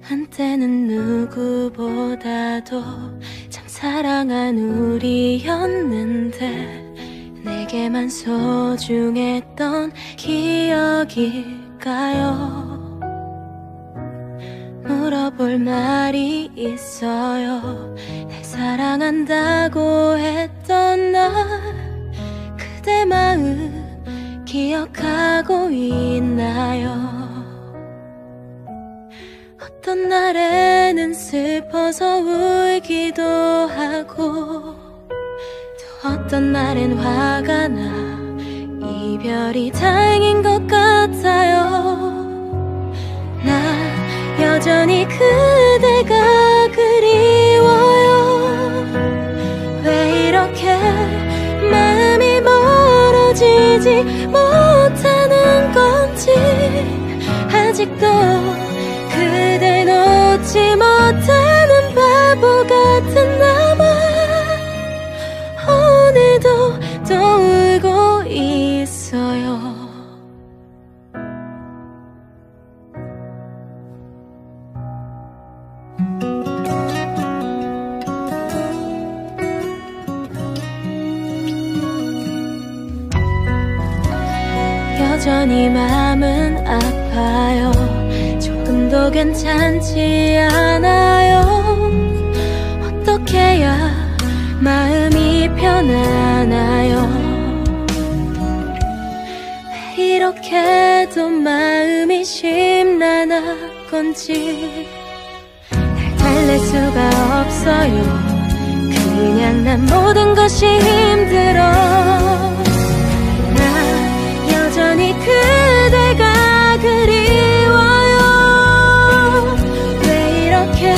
한때는 누구보다도 참 사랑한 우리였는데 내게만 소중했던 기억일까요? 물어볼 말이 있어요. 날 사랑한다고 했던 날 그대 마음 기억하고 있나요? 어떤 날에는 슬퍼서 울기도 하고 또 어떤 날엔 화가 나 이별이 다행인 것 같아요. 나 여전히 그대가 그리워요. 왜 이렇게 마음이 멀어지지 못하는 건지 아직도 그댈 놓지 못하는 바보 같은 나만 오늘도 또 울고 있어요. 여전히 마음은 아파요. 조금도 괜찮지 않아요. 어떻게 해야 마음이 편하나요? 왜 이렇게도 마음이 심란한 건지 날 달랠 수가 없어요. 그냥 난 모든 것이 힘들어. 여전히 그대가 그리워요. 왜 이렇게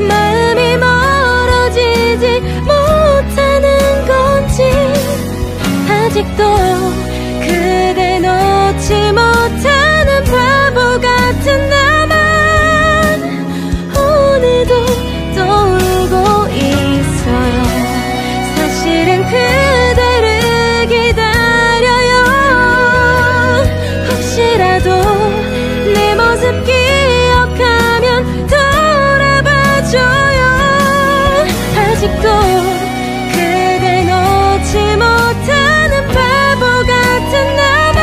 마음이 멀어지지 못하는 건지 아직도 그댈 놓지 못하는 바보 같은 나만 오늘도 또 울고 있어요. 사실은 그대를 기다려요. 혹시라도 내 모습 기억하면 돌아봐줘요. 아직도 그댈 놓지 못하는 바보 같은 나만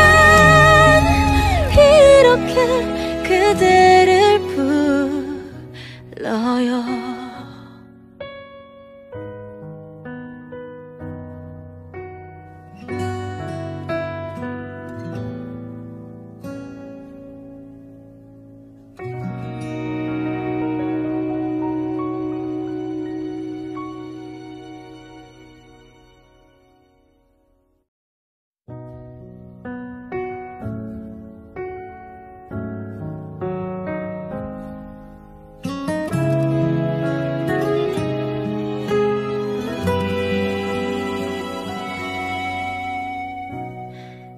이렇게 그대를 불러요.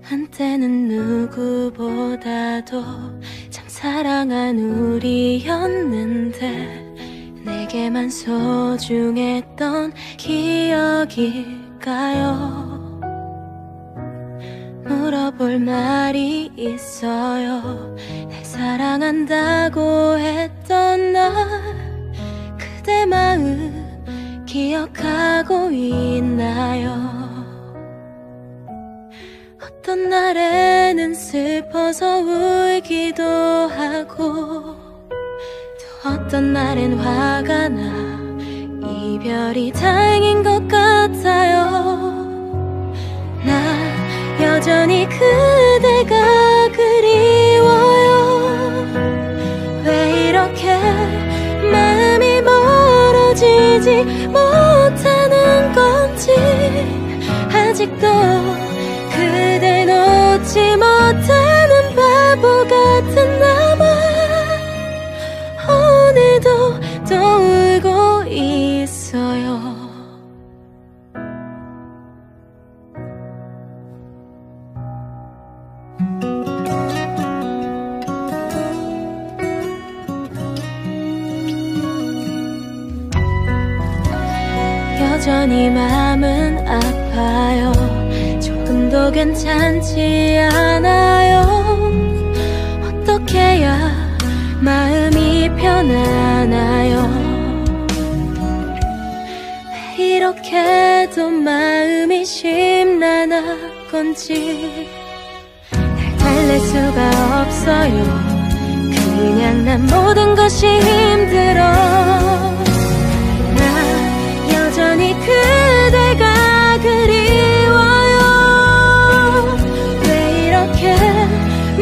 한때는 누구보다도 참 사랑한 우리였는데 내게만 소중했던 기억일까요? 물어볼 말이 있어요. 날 사랑한다고 했던 날 그대 마음 기억하고 있나요? 어떤 날에는 슬퍼서 울기도 하고 또 어떤 날엔 화가 나 이별이 다행인 것 같아요. 나 여전히 그대가 그리워요. 왜 이렇게 마음이 멀어지지 못하는 건지 아직도 그댈 놓지 못하는 바보 같은 나만 오늘도 또 울고 있어요. 여전히 마음은 아파요. 조금도 괜찮지 않아요. 어떻게 해야 마음이 편하나요? 왜 이렇게도 마음이 심란한 건지 날 달랠 수가 없어요. 그냥 난 모든 것이 힘들어. 나 여전히 그대가 그리워요. 왜 이렇게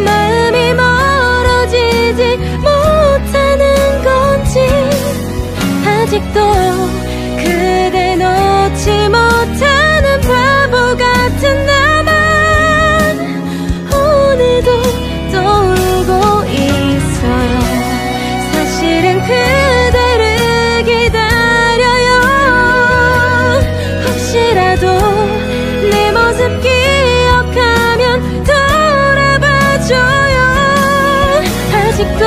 마음이 멀어지지 못하는 건지 아직도 그대 놓지 못하는 바보 같은 나만 오늘도 떠오르고 있어요. 사실은 그대를 기다려요. 혹시라도 내 모습 기억하면 돌아봐줘요. 아직도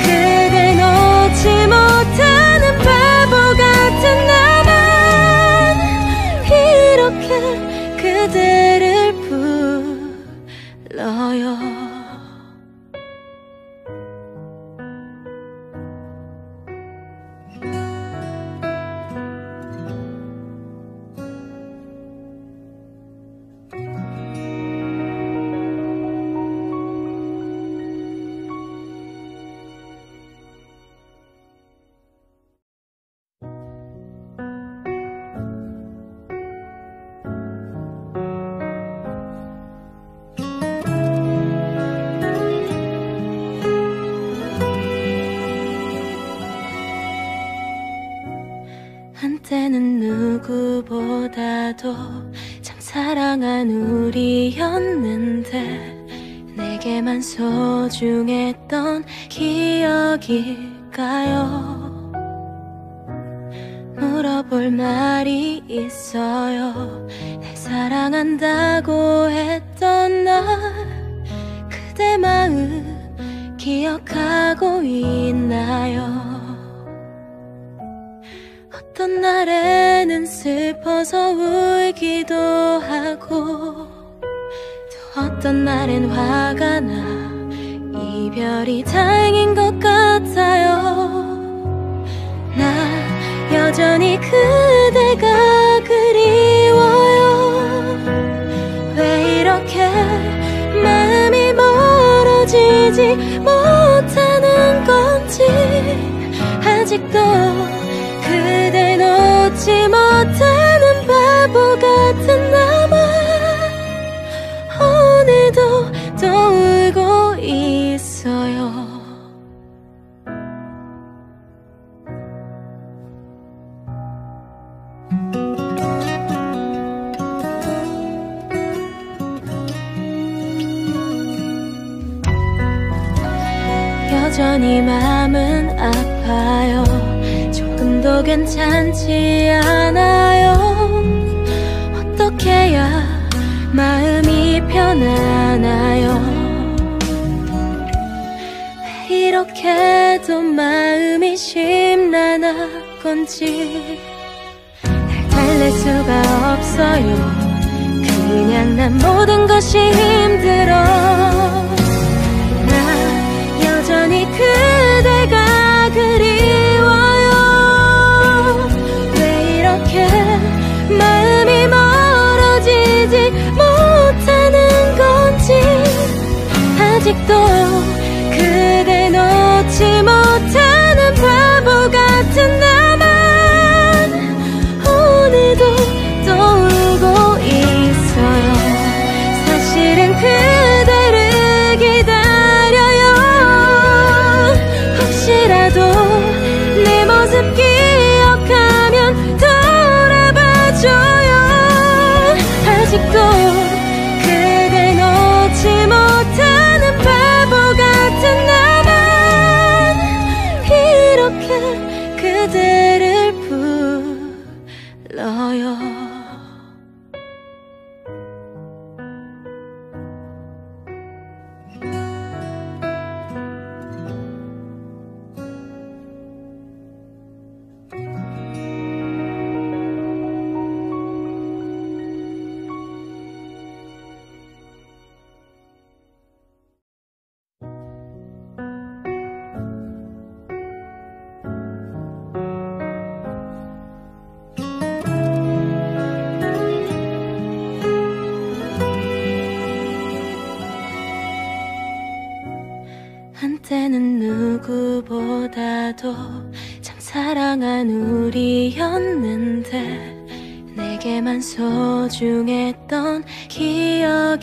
그대 놓지 못하는 바보 같은 나만 이렇게 그대를 불러요. 한때는 누구보다도 참 사랑한 우리였는데 내게만 소중했던 기억일까요? 물어볼 말이 있어요. 날 사랑한다고 했던 날 그대 마음 기억하고 있나요? 어떤 날에는 슬퍼서 울기도 하고 또 어떤 날엔 화가 나 이별이 다행인 것 같아요. 나 여전히 그대가 그리워요. 왜 이렇게 마음이 멀어지지 못하는 건지 아직도 그대 놓지 못하는 바보 같은 나만 오늘도 떠오르고 있어요. 여전히 마음은 아파요. 조금도 괜찮지 않아요. 어떻게 해야 마음이 편하나요? 왜 이렇게도 마음이 심란한 건지 날 달랠 수가 없어요. 그냥 난 모든 것이 힘들어. 나 여전히 그대가 그리워요. 왜 이렇게 마음이 멀어지지 못하는 건지 아직도 그대 놓지 못하는 바보 같은 나만 오늘도 떠오르고 있어요. 사실은 그대를 기다려요. 혹시라도 내 모습 기억하면 돌아봐줘요. 아직도 그대 놓지 못하는 바보 한때는 누구보다도 참 사랑한 우리였는데 내게만 소중했던 기억일까요?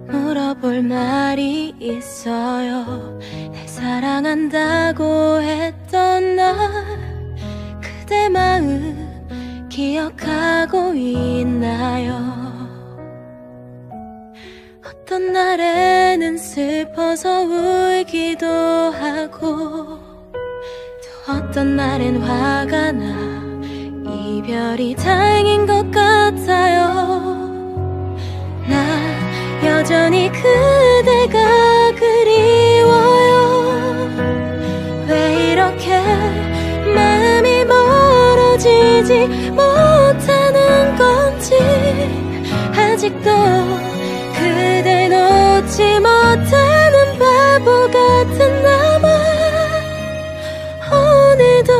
물어볼 말이 있어요. 날 사랑한다고 했던 날 그대 마음 기억하고 있나요? 어떤 날에는 슬퍼서 울기도 하고 또 어떤 날엔 화가 나 이별이 다행인 것 같아요. 나 여전히 그대가 그리워요. 왜 이렇게 마음이 멀어지지 못하는 건지 아직도 그댈 놓지 못하는 바보 같은 나만 오늘도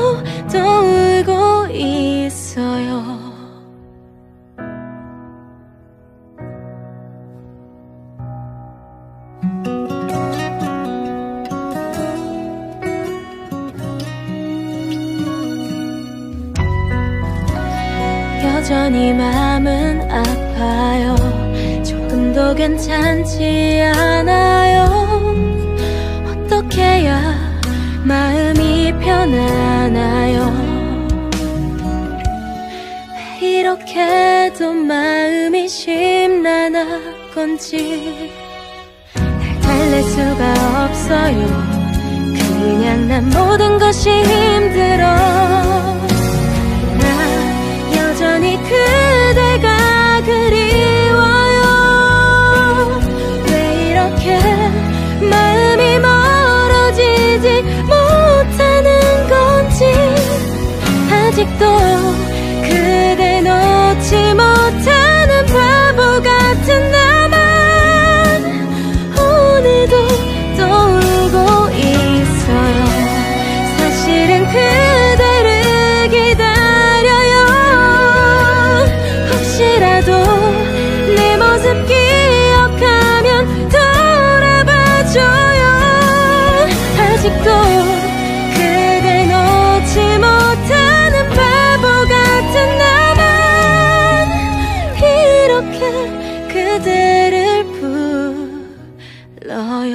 또 울고 있어요. 여전히 마음은 아파요. 조금도 괜찮지 않아요. 어떻게 해야 마음이 편안해요? 왜 이렇게도 마음이 심란한 건지 날 달랠 수가 없어요. 그냥 난 모든 것이 힘들어. 여전히 그대가 그리워요. 왜 이렇게 마음이 멀어지지 못하는 건지 아직도 그댈 놓지 못하는 바보 같은 나만 오늘도 또 울고 있어요. 사실은 그대를 기다려요. 혹시라도 내 모습 기억하면 돌아봐줘요. 아직도 그댈 놓지 못하는 바보 같은 나만 이렇게 그대를 불러요.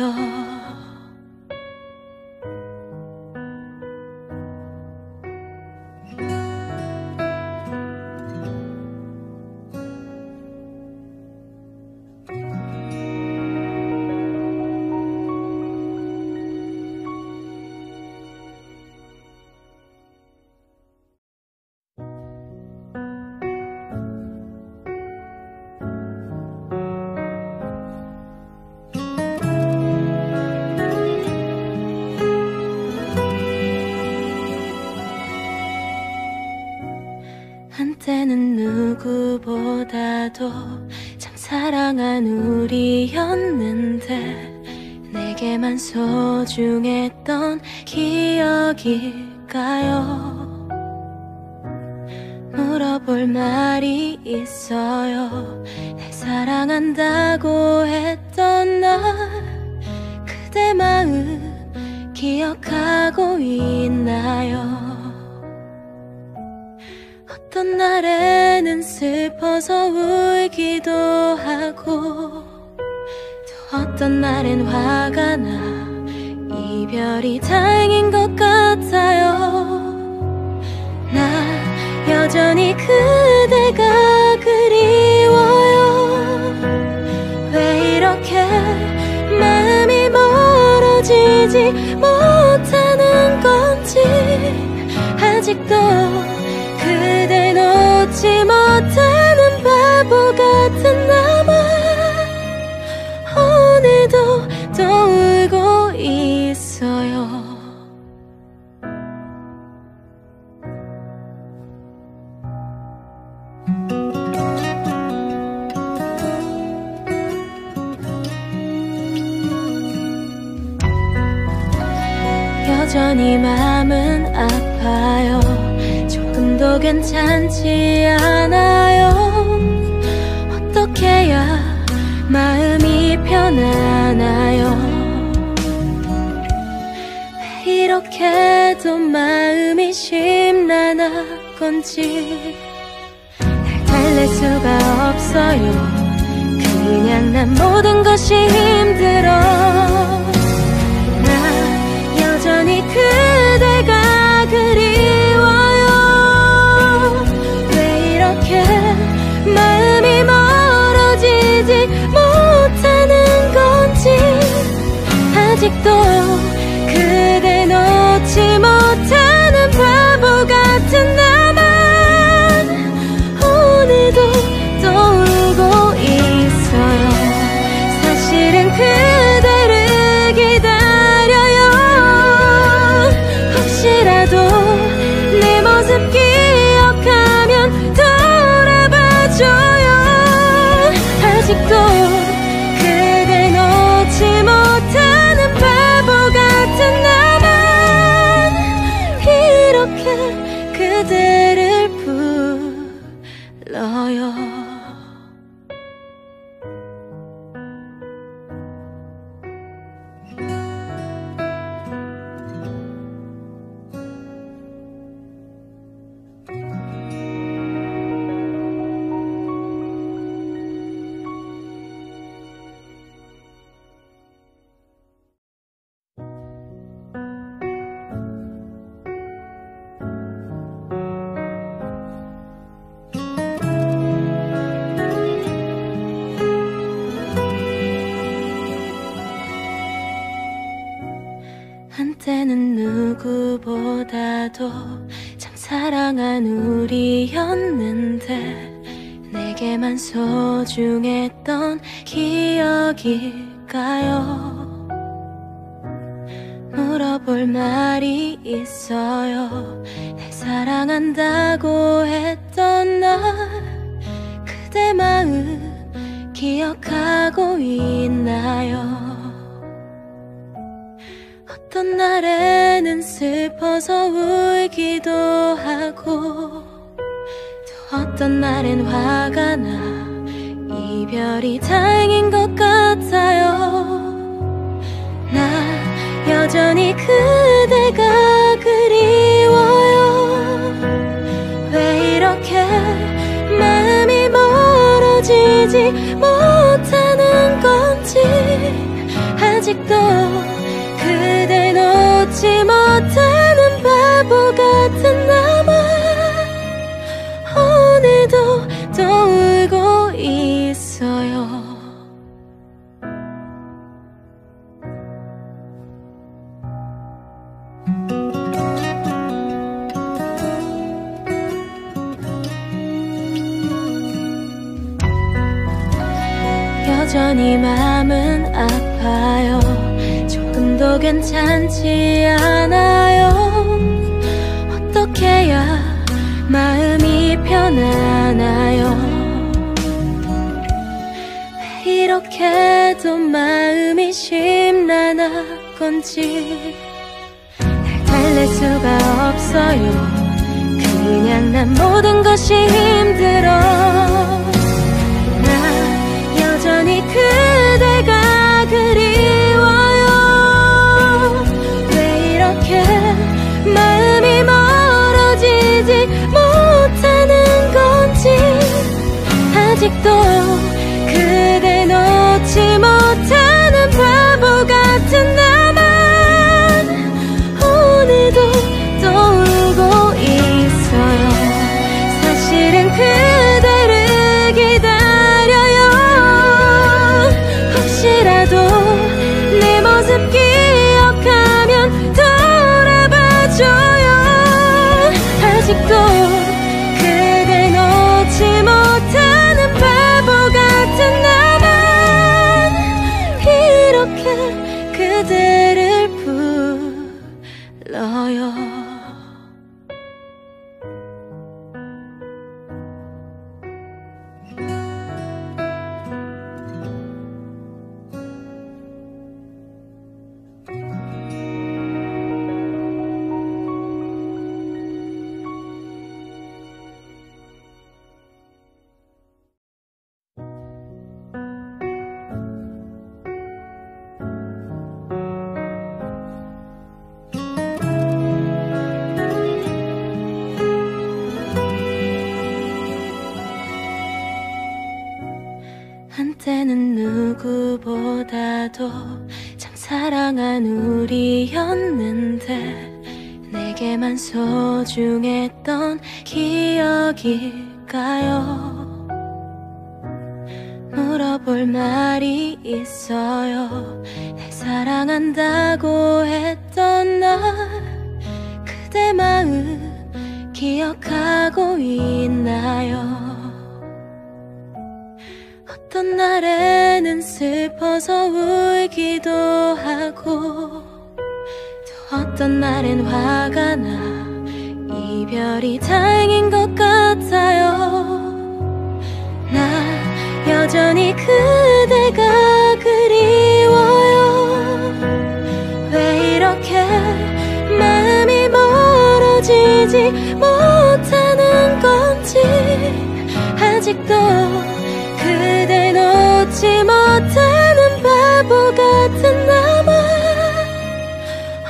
한때는 누구보다도 참 사랑한 우리였는데 내게만 소중했던 기억일까요? 물어볼 말이 있어요. 날 사랑한다고 했던 날 그대 마음 기억하고 있나요? 어떤 날에는 슬퍼서 울기도 하고 또 어떤 날엔 화가 나 이별이 다행인 것 같아요. 나 여전히 그대가 그리워요. 왜 이렇게 마음이 멀어지지 못하는 건지 아직도 그댈 놓지 못하는 바보 같은 나만 오늘도 또 울고 있어요. 여전히 마음은 아파요. 조금도 괜찮지 않아요. 어떻게 해야 마음이 편안해요? 편안하요. 왜 이렇게도 마음이 심란한 건지 날 달랠 수가 없어요. 그냥 난 모든 것이 힘들어. 나 여전히 그대가 그리워요. 왜 이렇게 마음이 멀어지지 못하는 건지 아직도 그대 놓지 못하는 바보 같은 나만 오늘도 또 울고 있어요. 사실은 그대를 기다려요. 혹시라도 내 모습 기억하면 돌아봐줘요. 아직도 그대 놓지 못하는 바보 같은 나만 이렇게 그대를 불러요. 한때는 누구보다도 참 사랑한 우리였는데 내게만 소중했던 기억일까요? 물어볼 말이 있어요. 날 사랑한다고 했던 날 그대 마음 기억하고 있나요? 어떤 날에는 슬퍼서 울기도 하고 또 어떤 날엔 화가 나 이별이 다행인 것 같아요. 나 여전히 그대가 그리워요. 왜 이렇게 마음이 멀어지지 못하는 건지 아직도 그대 놓지 못하는 바보 같은 나만 오늘도 또 울고 있어요. 여전히 마음은 아파요. 조금도 괜찮지 않아요. 어떻게 해야 마음이 편안하요. 왜 이렇게도 마음이 심란한 건지 날 달랠 수가 없어요. 그냥 난 모든 것이 힘들어. 나 여전히 그대가 그리워요. 왜 이렇게 마음이 멀어지지 못하는 건지 아직도 그대 놓지 못하는 바보 같은 나만 오늘도 또 울고 있어요. 사실은 그대를 기다려요. 혹시라도 내 모습 기억하면 돌아봐줘요. 아직도 그대 놓지 못하는 바보 같은 나만 이렇게 그대를 불러요. 참 사랑한 우리였는데 내게만 소중했던 기억일까요? 물어볼 말이 있어요. 날 사랑한다고 했던 날 그대 마음 기억하고 있나요? 어떤 날에는 슬퍼서 울기도 하고 또 어떤 날엔 화가 나 이별이 다행인 것 같아요. 나 여전히 그대가 그리워요. 왜 이렇게 마음이 멀어지지 못하는 건지 아직도 그댈 놓지 못하는 바보 같은 나만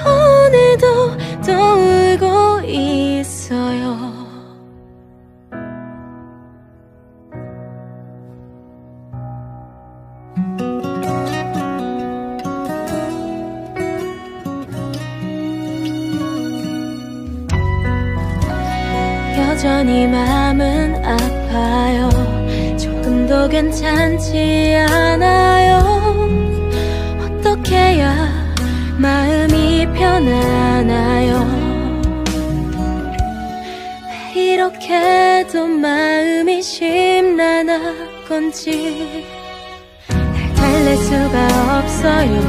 오늘도 또 울고 있어요. 여전히 마음은 아파요. 조금도 괜찮지 않아요. 어떻게 해야 마음이 편안해요? 왜 이렇게도 마음이 심란한 건지 날 달랠 수가 없어요.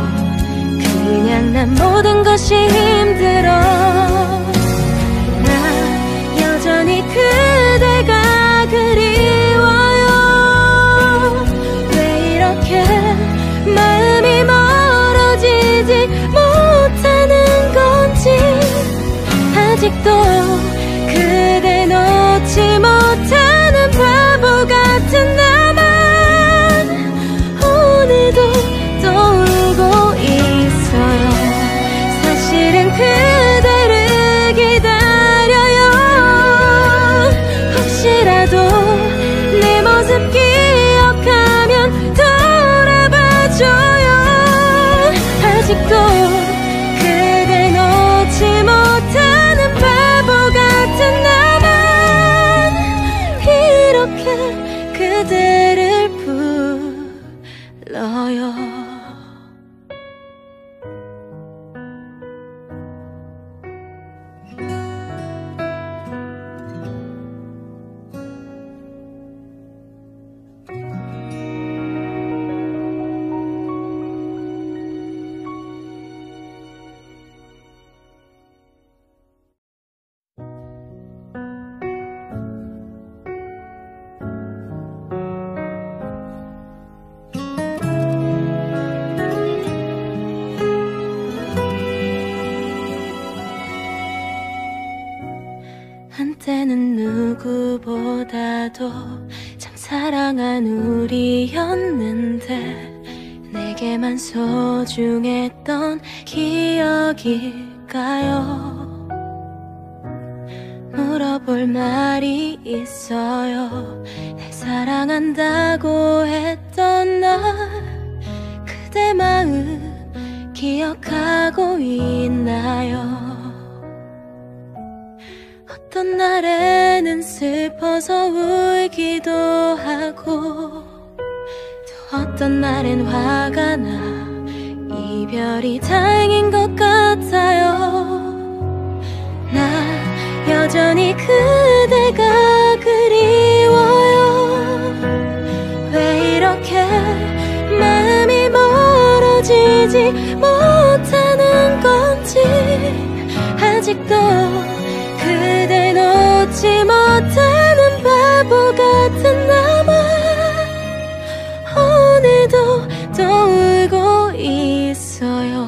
그냥 난 모든 것이 힘들어. 여전히 그대가 그리워요. 왜 이렇게 마음이 멀어지지 못하는 건지 아직도 그댈 놓지 못하는 바보 같은 나만 오늘도 또 울고 있어요. 사실은 그대를 기다려요. 혹시라도 내 모습 기억하면 돌아봐줘요. 아직도 그댈 놓지 못하는 바보 같은 나만 이렇게 그대를 불러요. 한때는 누구보다도 참 사랑한 우리였는데 내게만 소중했던 기억일까요? 물어볼 말이 있어요. 날 사랑한다고 했던 날 그대 마음 기억하고 있나요? 어떤 날에는 슬퍼서 울기도 하고 또 어떤 날엔 화가 나 이별이 다행인 것 같아요. 나 여전히 그대가 그리워요. 왜 이렇게 마음이 멀어지지 못하는 건지 아직도 그댈 놓지 못하는 바보 같은 나만 오늘도 또 울고 있어요.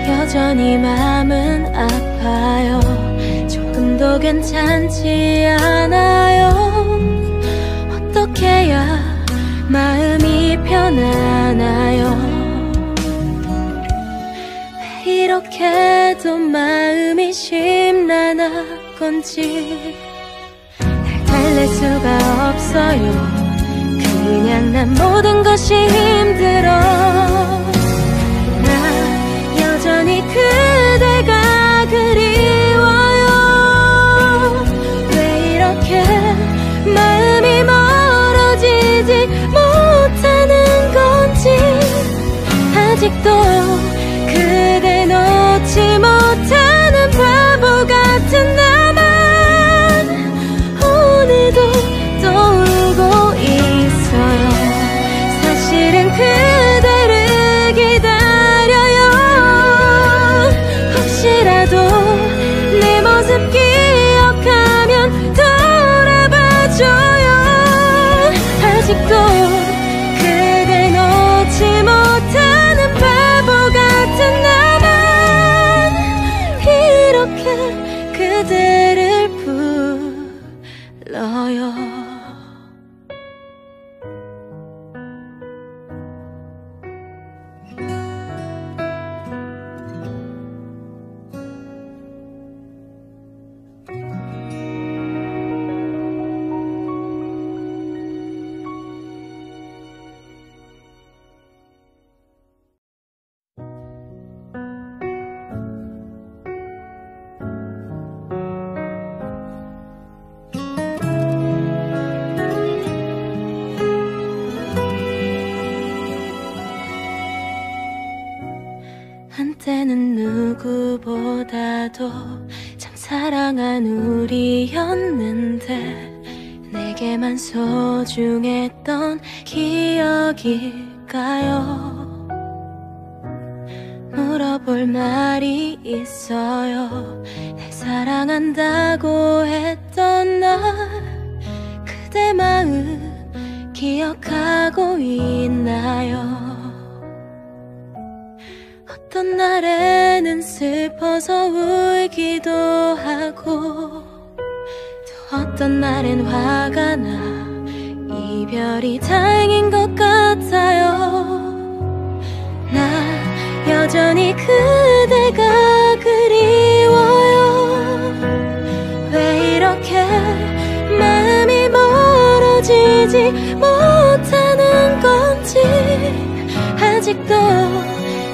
여전히 마음은 아파요. 조금도 괜찮지 않아요. 어떻게 해야 마음이 편안해요? 이렇게도 마음이 심란하건지 날 달랠 수가 없어요. 그냥 난 모든 것이 힘들어. 나 여전히 그대가 그리워요. 왜 이렇게 마음이 멀어지지 못하는 건지 아직도 그대 놓지 못하는 바보 같은 나만 오늘도 또 울고 있어요. 사실은 그대를 기다려요. 혹시라도 내 모습 기억하면 돌아봐줘요. 아직도 그대 놓지 못하는 바보 같은 나만 이렇게 그대를 불러요. 한때는 누구보다도 참 사랑한 우리였는데 내게만 소중했던 기억일까요? 물어볼 말이 있어요. 날 사랑한다고 했던 날 그대 마음 기억하고 있나요? 어떤 날에는 슬퍼서 울기도 하고 또 어떤 날엔 화가 나 이별이 다행인 것 같아요. 나 여전히 그대가 그리워요. 왜 이렇게 마음이 멀어지지 못하는 건지 아직도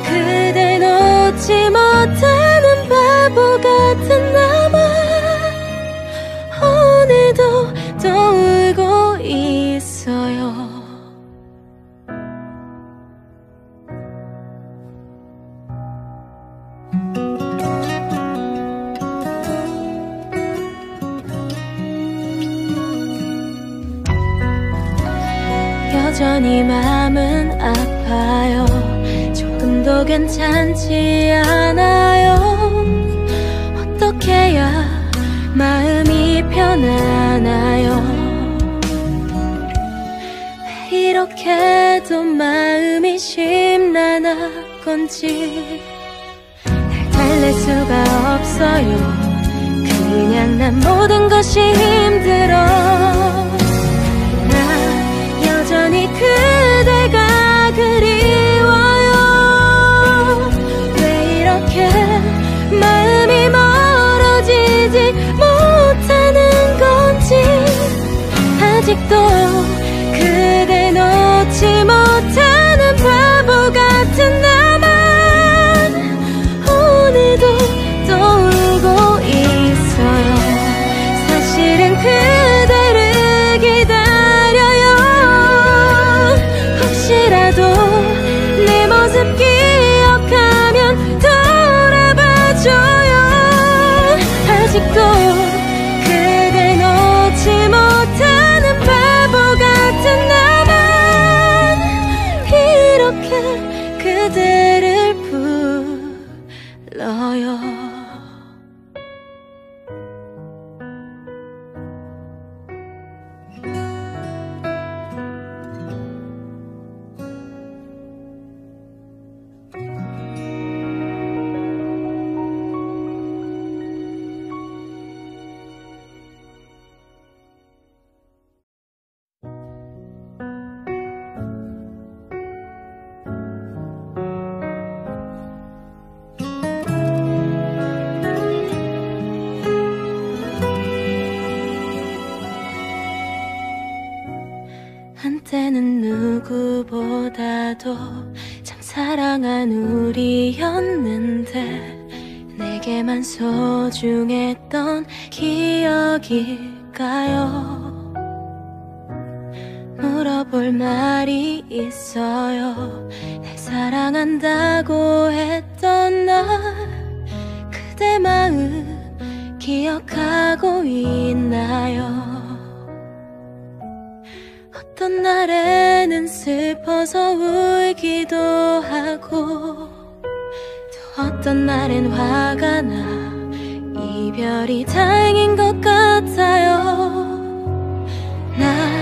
그대 놓지 못하는 바보 같은 나만 오늘도 또 울고 있어요. 여전히 마음은 아파요. 조금도 괜찮지 않아요. 어떻게 해야 마음이 편안해요. 왜 이렇게도 마음이 심란하건지 날 달랠 수가 없어요. 그냥 난 모든 것이 힘들어. 나 여전히 그대가 그리워요. 왜 이렇게 마음이 멀어지지 못하는 건지 아직도 그대 놓지 못하는 바보 같은 나만 오늘도 또 울고 있어요. 사실은 그대를 기다려요. 혹시라도 내 모습 기억하면 돌아봐줘요. 아직도 그대 놓지 못하는 바보 우리였는데 내게만 소중했던 기억일까요? 물어볼 말이 있어요. 날 사랑한다고 했던 날 그대 마음 기억하고 있나요? 어떤 날에는 슬퍼서 울기도 하고 또 어떤 날엔 화가 나 이별이 다행인 것 같아요. 나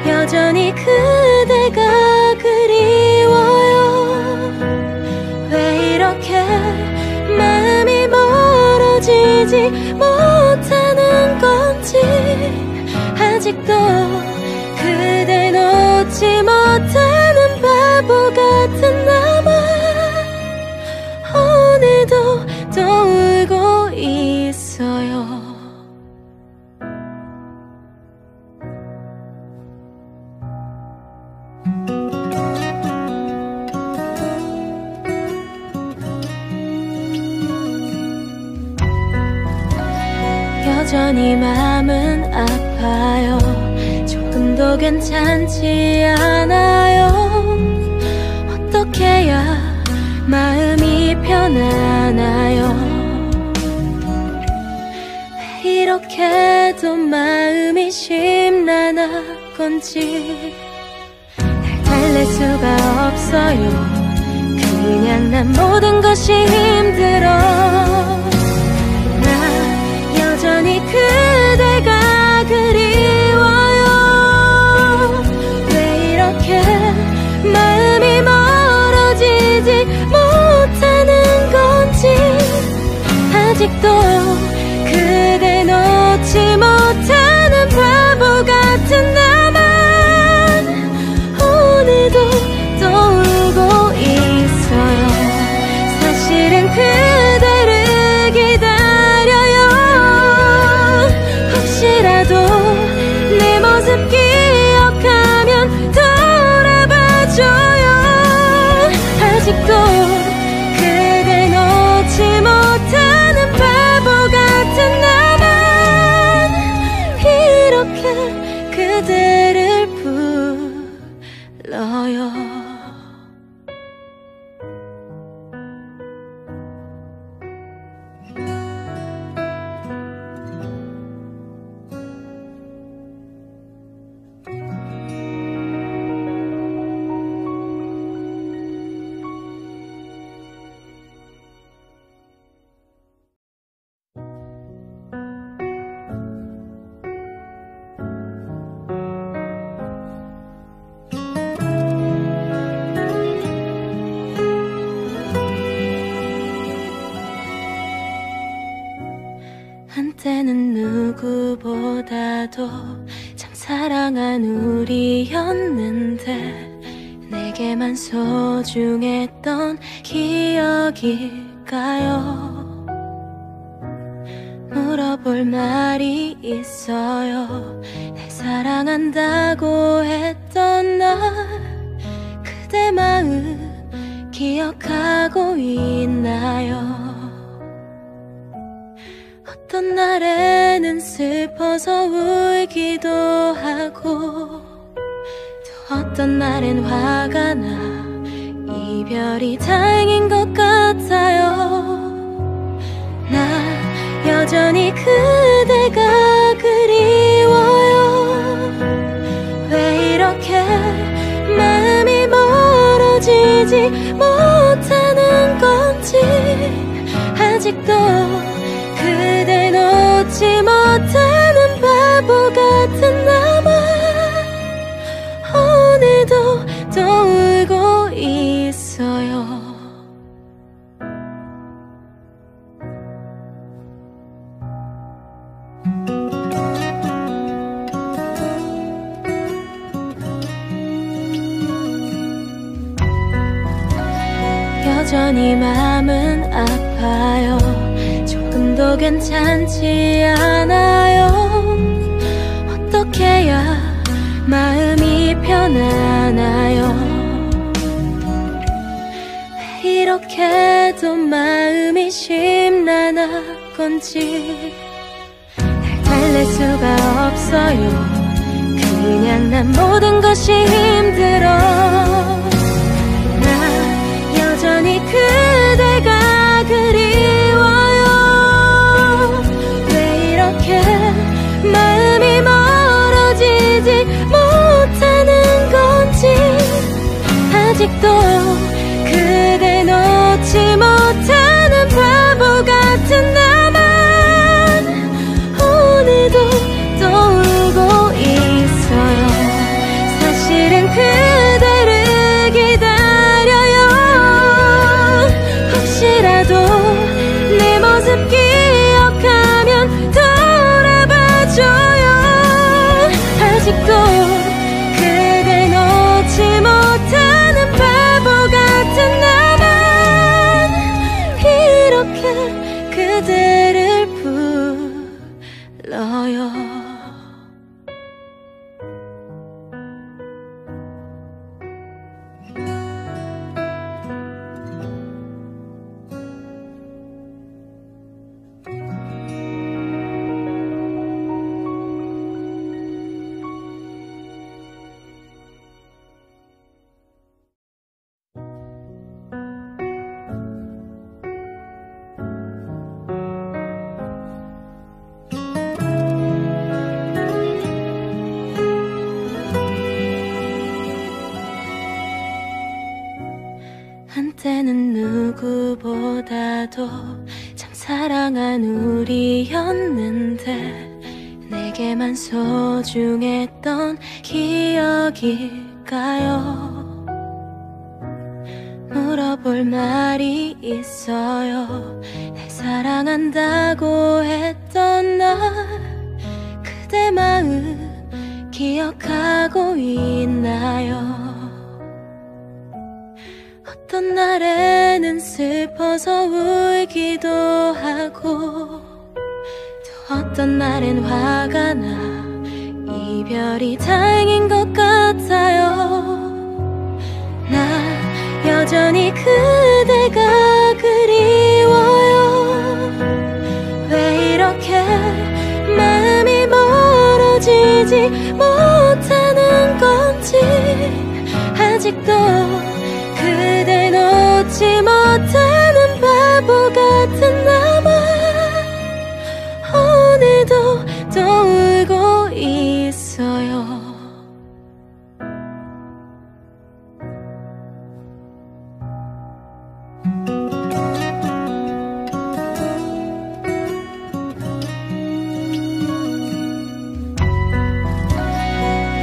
여전히 그대가 그리워요. 왜 이렇게 마음이 멀어지지 못하는 건지 아직도 그댈 놓지 못하는 바보 같은 나만 오늘도 떠올고 있어요. 여전히 마음은 아파요. 조금도 괜찮지 않아요. 어떻게 해야 마음이 편하나요? 왜 이렇게도 마음이 심란한 건지 날 달랠 수가 없어요. 그냥 난 모든 것이 힘들어. 여전히 그대가 그리워요. 왜 이렇게 마음이 멀어지지 못하는 건지 아직도 그댈 놓지 못하는 바보 같은 나만 오늘도 떠올고 있어요. 사실은 그대를 기다려요. 혹시라도 내 모습 기억하면 돌아봐줘요. 아직도 그댈 놓지 못하는 바보 같은 나만 이렇게 그대를 불러요. 한때는 누구보다도 참 사랑한 우리였는데 내게만 소중했던 기억일까요? 물어볼 말이 있어요. 날 사랑한다고 했던 날 그대 마음 기억하고 있나요? 어떤 날에는 슬퍼서 울기도 하고 또 어떤 날엔 화가 나 이별이 다행인 것 같아요. 나 여전히 그대가 그리워요. 왜 이렇게 마음이 멀어지지 못하는 건지 아직도 그댈 놓지 못하는 바보 같은 나만 오늘도 떠올고 있어요. 여전히 마음은 아파요. 조금도 괜찮지 않아요. 어떻게 해야 마음이 편하나요? 왜 이렇게도 이렇게도 마음이 심란하건지 날 달랠 수가 없어요. 그냥 난 모든 것이 힘들어. 나 여전히 그대가 그리워요. 왜 이렇게 마음이 멀어지지 못하는 건지 아직도 그대 놓지 못하는 바보 같은 나만 오늘도 또 울고 있어요. 사실은 그대를 기다려요. 혹시라도 내 모습 기억하면 돌아봐줘요. 아직도 그대 놓지 못하는 바보 같은 나만 이렇게 그대를 불러요. 한때는 누구보다도 참 사랑한 우리였는데 내게만 소중했던 기억일까요? 물어볼 말이 있어요. 날 사랑한다고 했던 날 그대 마음 기억하고 있나요? 어떤 날에는 슬퍼서 울기도 하고 또 어떤 날엔 화가 나 이별이 다행인 것 같아요. 나 여전히 그대가 그리워요. 왜 이렇게 마음이 멀어지지 못하는 건지 아직도 그대 놓지 못하는 바보 같은 나만 오늘도 또 울고 있어요.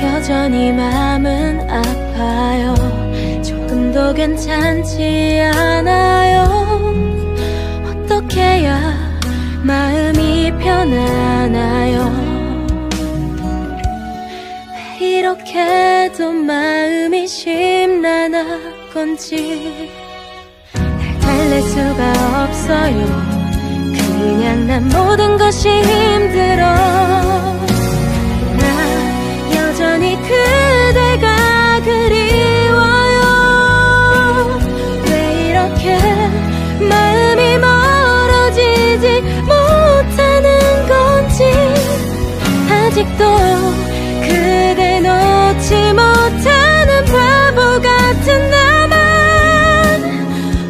여전히 마음은 아파요. 조금도 괜찮지 않아요. 어떻게 해야 마음이 편하나요? 왜 이렇게도 마음이 심란하건지 날 달랠 수가 없어요. 그냥 난 모든 것이 힘들어. 나 여전히 그대가 그리워요. 왜 이렇게 마음이 멀어지지 못하는 건지 아직도 그대 놓지 못하는 바보 같은 나만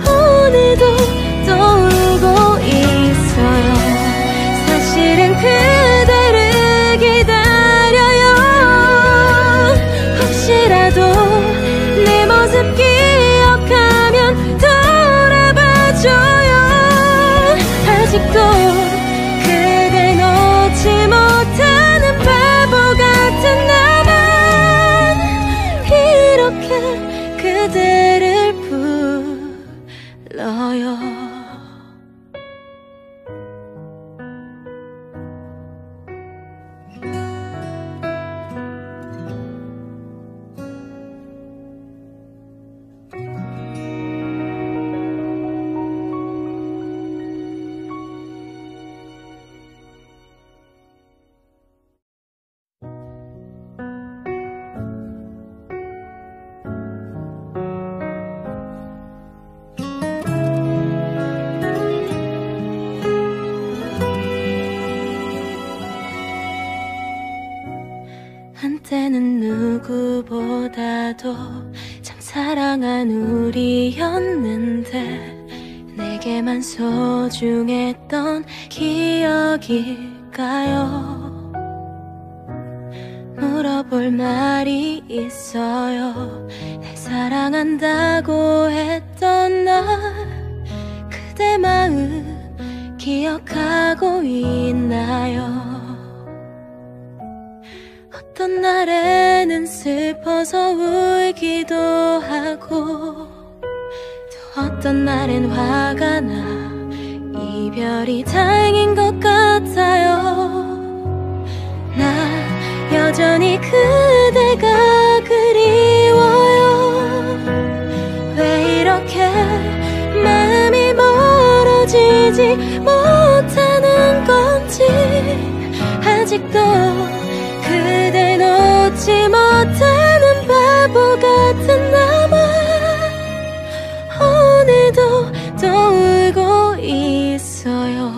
오늘도 또 울고 있어요. 사실은 그대를 기다려요. 혹시라도 내 모습 기억하면 돌아봐줘요. 아직도 그대 놓지 못하는 바보 같은 나만 이렇게 그대를 불러요. 보다도 참 사랑한 우리였는데 내게만 소중했던 기억일까요? 물어볼 말이 있어요. 날 사랑한다고 했던 날 그대 마음 기억하고 있나요? 어떤 날에는 슬퍼서 울기도 하고 또 어떤 날엔 화가 나 이별이 다행인 것 같아요. 나 여전히 그대가 그리워요. 왜 이렇게 마음이 멀어지지 못하는 건지 아직도 그댈 놓지 못하는 바보 같은 나만 오늘도 또 울고 있어요.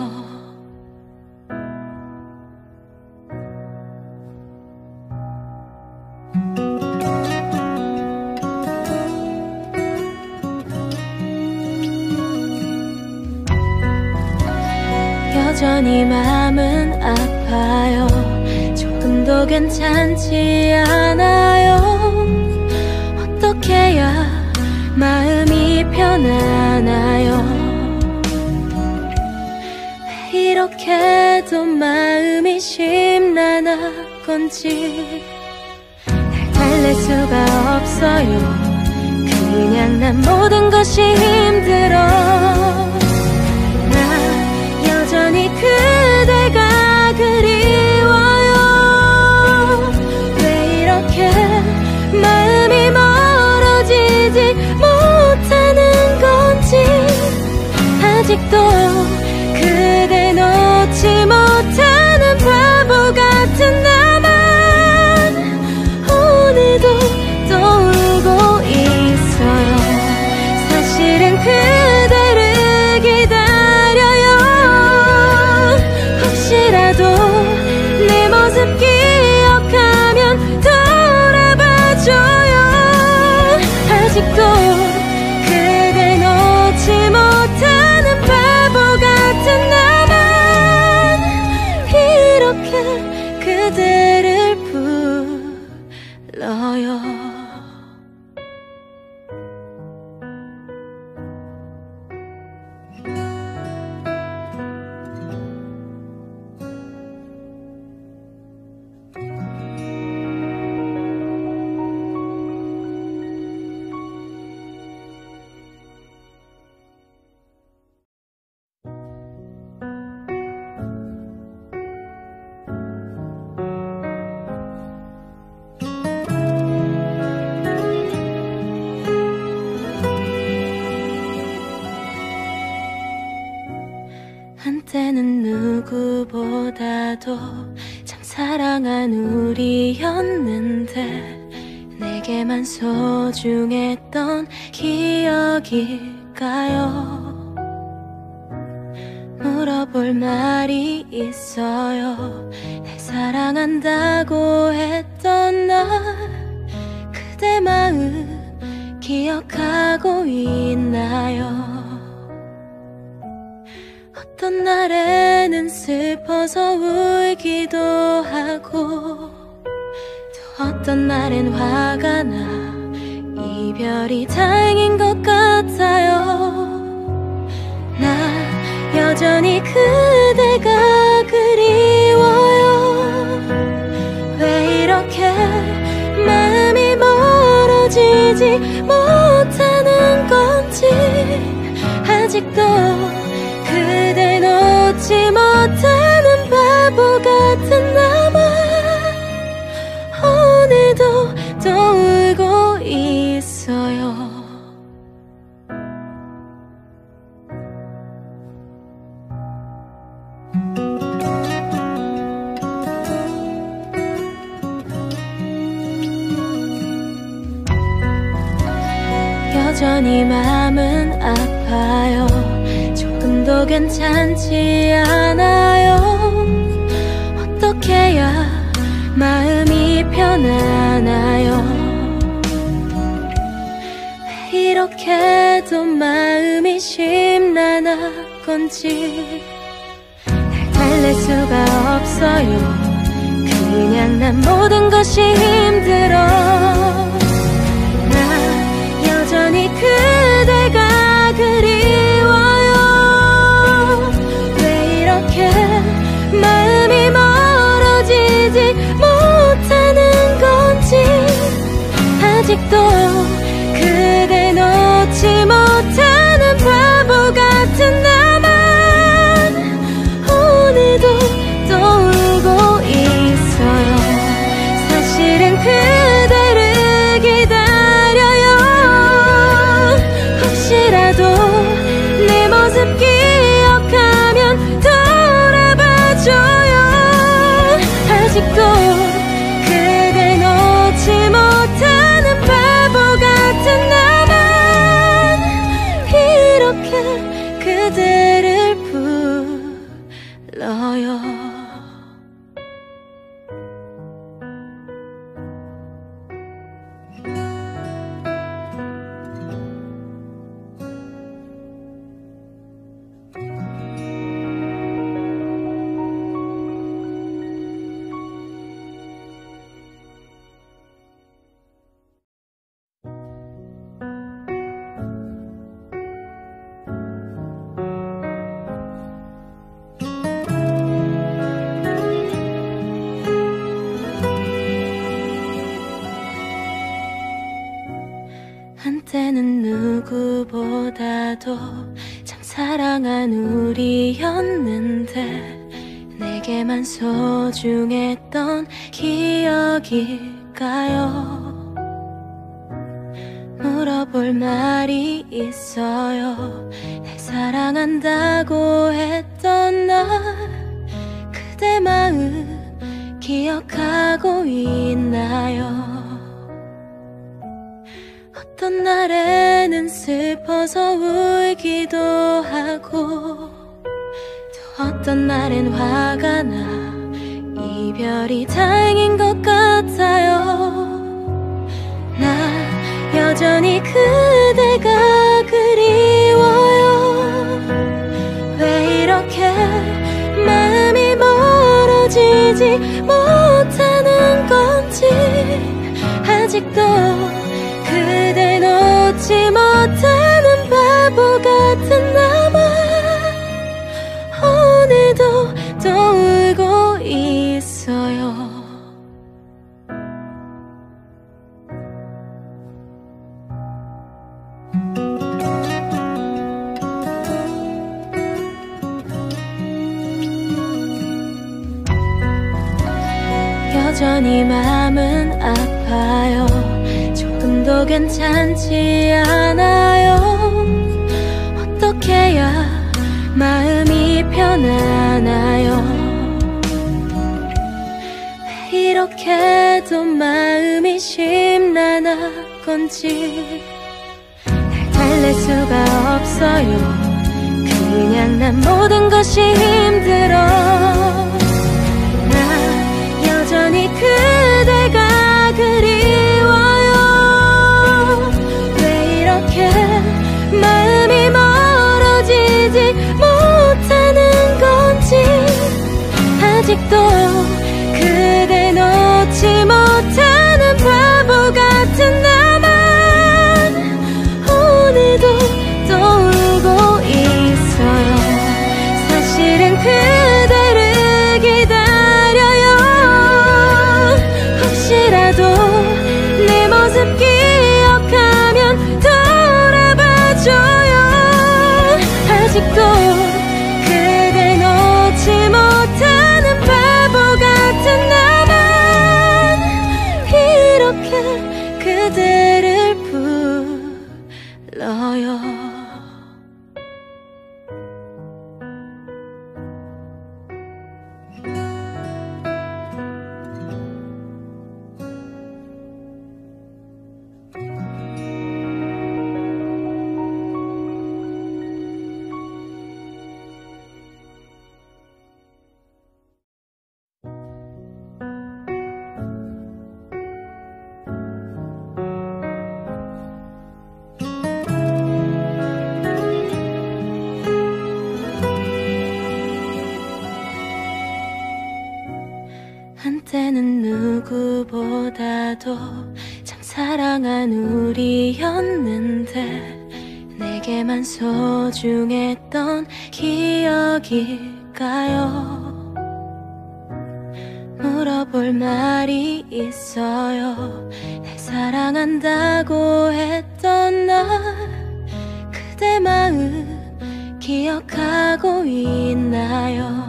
여전히 마음은 아파요. 조금도 괜찮지 않아요. 어떻게 해야 마음이 편하나요? 왜 이렇게도 마음이 심란한 건지 날 달랠 수가 없어요. 그냥 난 모든 것이 힘들어. 여전히 그대가 그리워요. 왜 이렇게 마음이 멀어지지 못하는 건지 아직도 그댈 놓지 못하는 바보 같은 나만 오늘도 또 울고 있어요. 사실은 그대를 기다려요. 혹시라도 내 모습 기억하면 돌아봐줘요. 아직도 그댈 놓지 못하는 바보 같은 나만 이렇게 그대를 불러요. 한때는 누구보다도 참 사랑한 우리였는데 내게만 소중했던 기억일까요? 물어볼 말이 있어요. 날 사랑한다고 했던 날 그대 마음 기억하고 있나요? 어떤 날에는 슬퍼서 울기도 하고 또 어떤 날엔 화가 나 이별이 다행인 것 같아요. 나 여전히 그대가 그리워요. 왜 이렇게 마음이 멀어지지 못하는 건지 아직도 그댈 놓지 못하는 바보 같은 나만 오늘도 또 울고 있어요. 여전히 마음은 아파요. 조금도 괜찮지 않아요. 어떻게 해야 마음이 편하나요? 이렇게도 마음이 심란하건지 날 달랠 수가 없어요. 그냥 난 모든 것이 힘들어. 나 여전히 그대가 그리워요. 왜 이렇게 마음이 멀어지지 못하는 건지 아직도 그대 놓지 못하는 바보 같은 나만 오늘도 또 울고 있어요. 사실은 그대를 기다려요. 혹시라도 내 모습 기억하면 돌아봐줘요. 아직도 그대 놓지 못하는 바보 같은 나만 이렇게 그대를 불러요. 한때는 누구보다도 참 사랑한 우리였는데 내게만 소중했던 기억일까요? 물어볼 말이 있어요. 날 사랑한다고 했던 날 그대 마음 기억하고 있나요? 어떤 날에는 슬퍼서 울기도 하고 또 어떤 날엔 화가 나 이별이 다행인 것 같아요. 나 여전히 그대가 그리워요. 왜 이렇게 마음이 멀어지지 못하는 건지 아직도 그대 놓지 못하는 바보 같은 나만 오늘도 또 울고 있어요. 여전히 마음은 아파요. 조금도 괜찮지 않아요. 어떻게 해야 마음이 편하나요? 왜 이렇게도 마음이 심란하건지 날 달랠 수가 없어요. 그냥 난 모든 것이 힘들어. 나 여전히 그대가 그리워요. 왜 이렇게 마음이 멀어지지 못하는 건지 아직도 그대 놓지 못하는 바보 같은 나만 오늘도 또 울고 있어요. 사실은 그대를 기다려요. 혹시라도 내 모습 기억하면 돌아봐줘요. 아직도 그대 놓지 못하는 바보 같은 나만 이렇게 그대를 불러요. 누구보다도 참 사랑한 우리였는데 내게만 소중했던 기억일까요? 물어볼 말이 있어요. 날 사랑한다고 했던 날 그대 마음 기억하고 있나요?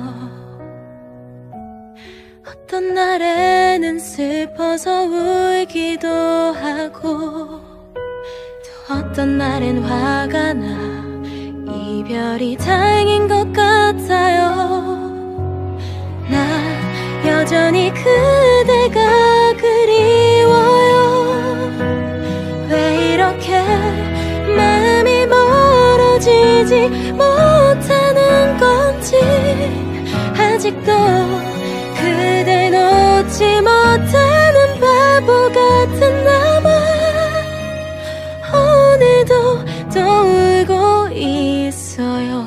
어떤 날에는 슬퍼서 울기도 하고 또 어떤 날엔 화가 나 이별이 다행인 것 같아요. 나 여전히 그대가 그리워요. 왜 이렇게 마음이 멀어지지 못하는 건지 아직도 그댈 놓지 못하는 바보 같은 나만 오늘도 또 울고 있어요.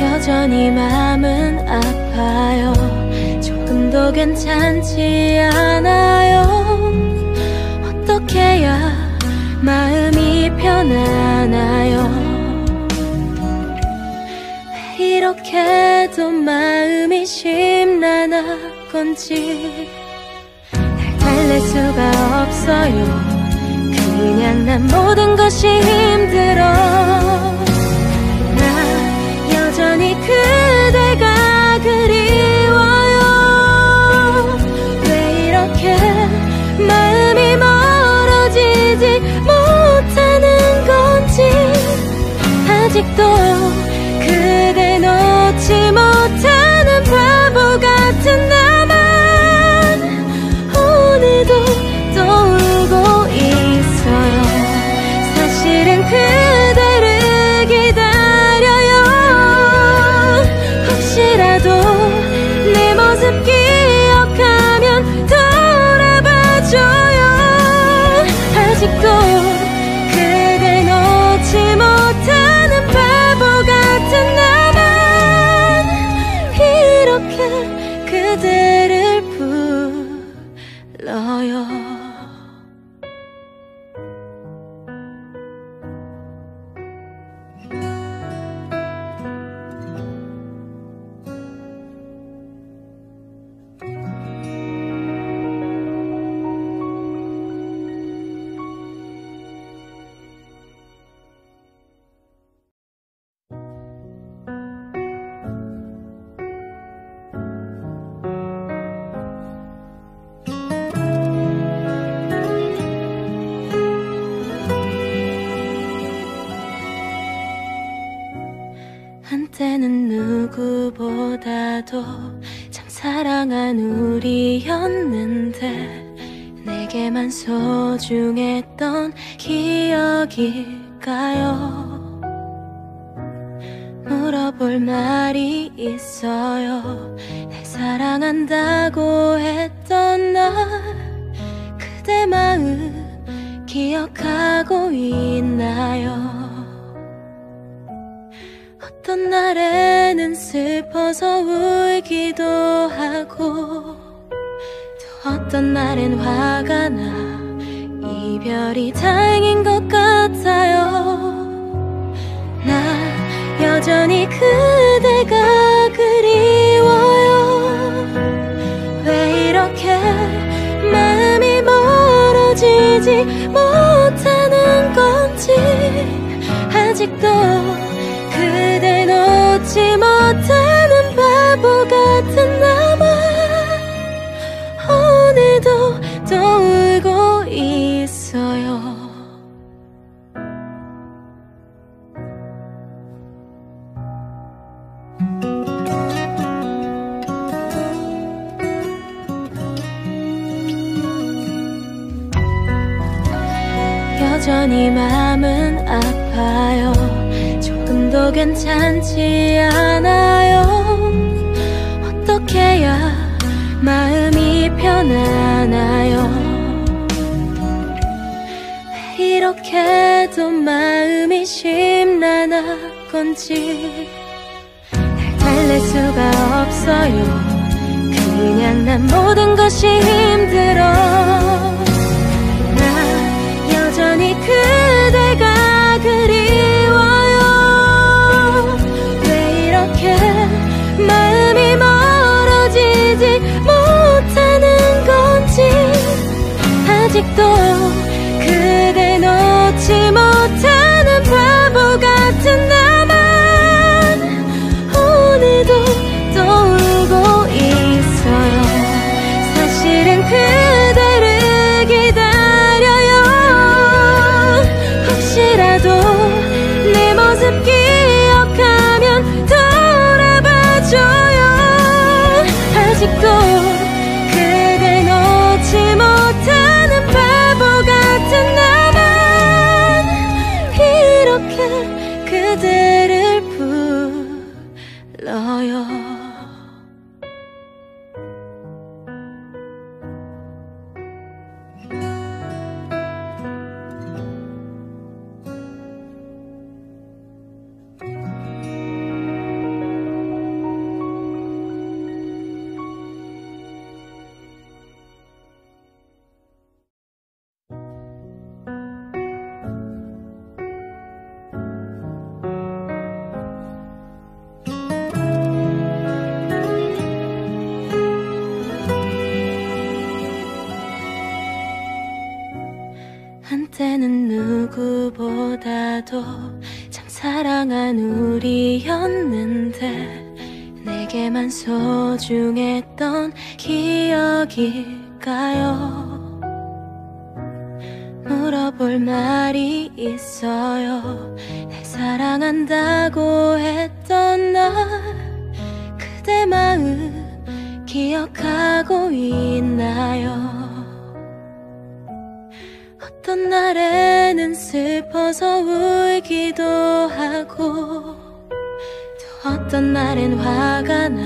여전히 마음은 아파요. 조금도 괜찮지 않아요. 어떻게 해야 마음이 편하나요? 왜 이렇게도 마음이 심란한 건지 날 달랠 수가 없어요. 그냥 난 모든 것이 힘들어. 여전히 그대가 그리워요. 왜 이렇게 마음이 멀어지지 못하는 건지 아직도 그댈 놓지 못하는 바보 같은 나만 오늘도 또 울고 있어요. 사실은 그대를 기다려요. 혹시라도 내 모습 기억하면 돌아봐줘요. 아직도 그댈 놓지 못하는 바보 같은 나만 이렇게 그대를 불러요. 한때는 누구보다도 참 사랑한 우리였는데 내게만 소중했던 기억일까요? 물어볼 말이 있어요. 날 사랑한다고 했던 날 그대 마음 기억하고 있나요? 어떤 날에는 슬퍼서 울기도 하고 또 어떤 날엔 화가 나 이별이 다행인 것 같아요. 나 여전히 그대가 그리워요. 왜 이렇게 마음이 멀어지지 못하는 건지 아직도 그댈 놓지 못하는 바보 같은 나만 오늘도 또 울고 있어요. 여전히 마음은 아파요. 조금도 괜찮지 않아요. 어떻게 해야 마음이 편하나요? 이렇게도 마음이 심란하건지 날 달랠 수가 없어요. 그냥 난 모든 것이 힘들어. 나 여전히 그대가 그리워요. 왜 이렇게 마음이 멀어지지 못하는 건지 아직도 그대 놓지 못하는 바보 같은 나만 오늘도 또 울고 있어요. 사실은 그대를 기다려요. 혹시라도 내 모습 기억하면 돌아봐줘요. 아직도 그대 놓지 못하는 바보 같은 나만 이렇게 그대를 불러요. 한때는 누구보다도 참 사랑한 우리였는데 내게만 소중했던 기억일까요? 물어볼 말이 있어요. 날 사랑한다고 했던 날 그대 마음 기억하고 있나요? 어떤 날에는 슬퍼서 울기도 하고 또 어떤 날엔 화가 나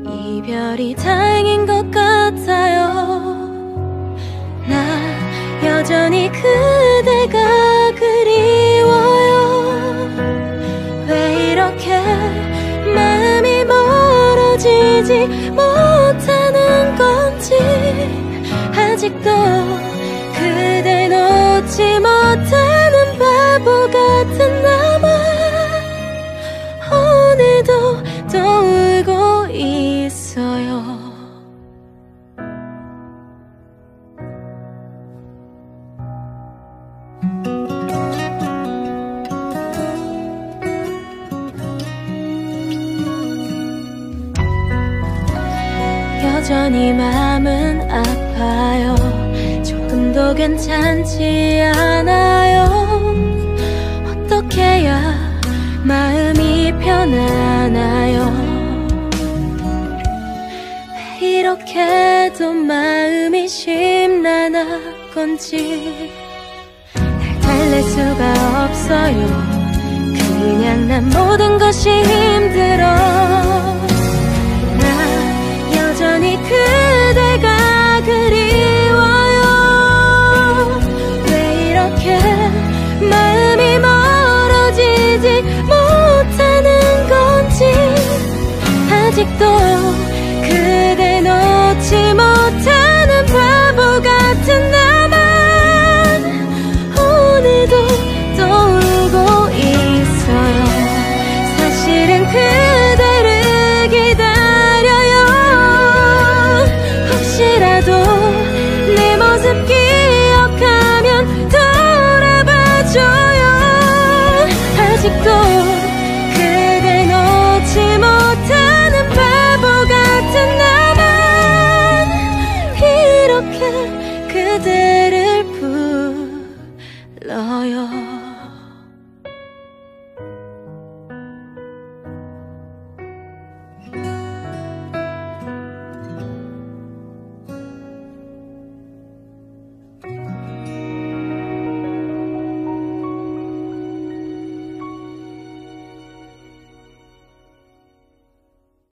이별이 다행인 것 같아요. 나 여전히 그대가 그리워요. 왜 이렇게 마음이 멀어지지 못하는 건지 아직도 그대 놓지 못하는 바보 같은 나만 오늘도 또 울고 있어요. 여전히 마음은 아파요. 조금도 괜찮지 않아요. 어떻게 해야 마음이 편안해요. 왜 이렇게도 마음이 심란한 건지 날 달랠 수가 없어요. 그냥 난 모든 것이 힘들어. 나 여전히 그대가 그리워요. 왜 이렇게 마음이 멀어지지 못하는 건지 아직도